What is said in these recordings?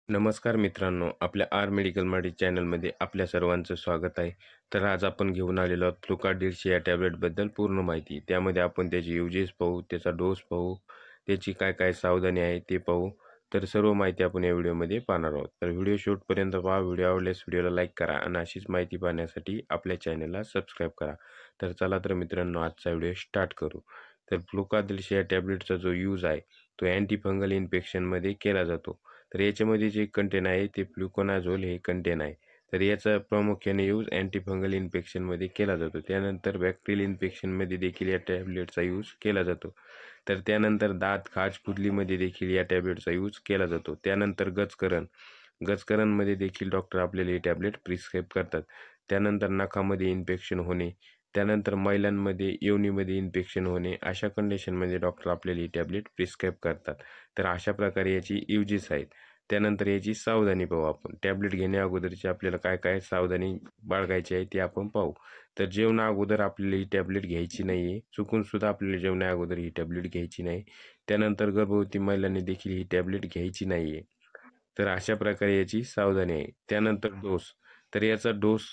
नमस्कार मित्रांनो, आपल्या आर मेडिकल मार्ट चॅनलमध्ये आपल्या सर्वांचं स्वागत आहे. तर आज आपण घेऊन आलेलो आहोत फ्लुकार्ट 150 या टॅबलेटबद्दल पूर्ण माहिती. त्यामध्ये आपण त्याचे युजेस पाहू, त्याचा डोस पाहू, त्याची काय काय सावधानी आहे ते पाहू. तर सर्व माहिती आपण या व्हिडिओमध्ये पाहणार आहोत. तर व्हिडिओ शेवटपर्यंत पहा. व्हिडिओ आवडल्यास व्हिडिओला लाईक करा आणि अशीच माहिती पाहण्यासाठी आपल्या चॅनलला सबस्क्राईब करा. तर चला तर मित्रांनो, आजचा व्हिडिओ स्टार्ट करू. तर फ्लुकार्ट 150 या टॅबलेटचा जो यूज आहे तो अँटी फंगल इन्फेक्शनमध्ये केला जातो. तर याच्यामध्ये जे कंटेन आहे ते फ्लुकोनाझोल हे कंटेन आहे. तर याचा प्रामुख्याने यूज अँटीफंगल इन्फेक्शनमध्ये केला जातो. त्यानंतर बॅक्टेरियल इन्फेक्शनमध्ये देखील या टॅबलेटचा यूज केला जातो. तर त्यानंतर दात, खाज, खुजलीमध्ये देखील या टॅबलेटचा यूज केला जातो. त्यानंतर गजकरणमध्ये देखील डॉक्टर आपल्याला हे टॅबलेट प्रिस्क्राईब करतात. त्यानंतर नखामध्ये इन्फेक्शन होणे, त्यानंतर महिलांमध्ये योनीमध्ये इन्फेक्शन होणे, अशा कंडिशनमध्ये डॉक्टर आपल्याला ही टॅबलेट प्रिस्क्राईब करतात. तर अशा प्रकारे याची युजेस आहेत. त्यानंतर याची सावधानी पाहू आपण. टॅबलेट घेण्या अगोदरची आपल्याला काय काय सावधानी बाळगायची आहे ते आपण पाहू. तर जेवणा अगोदर आपल्याला ही टॅबलेट घ्यायची नाही आहे. चुकून सुद्धा आपल्याला जेवणा अगोदर ही टॅबलेट घ्यायची नाही. त्यानंतर गर्भवती महिलांनी देखील ही टॅबलेट घ्यायची नाही आहे. तर अशा प्रकारे याची सावधानी आहे. त्यानंतर डोस. तर याचा डोस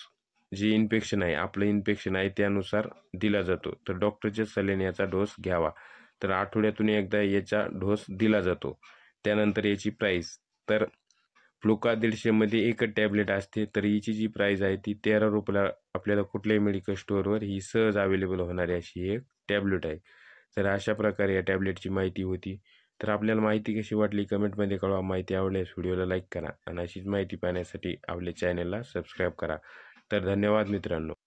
जे इन्फेक्शन आहे, आपलं इन्फेक्शन आहे त्यानुसार दिला जातो. तर डॉक्टरच्या सल्ल्याने याचा डोस घ्यावा. तर आठवड्यातून एकदा याचा डोस दिला जातो. त्यानंतर याची प्राईस. तर फ्लुका 150 मध्ये एकच टॅबलेट असते. तर हिची जी प्राईस आहे ती ₹13 आपल्याला कुठल्याही मेडिकल स्टोअरवर ही सहज अवेलेबल होणारी अशी एक टॅबलेट आहे. तर अशा प्रकारे या टॅबलेटची माहिती होती. तर आपल्याला माहिती कशी वाटली कमेंटमध्ये कळवा. माहिती आवडल्यास व्हिडिओला लाईक करा आणि अशीच माहिती पाहण्यासाठी आपल्या चॅनलला सबस्क्राईब करा. तर धन्यवाद मित्रांनो.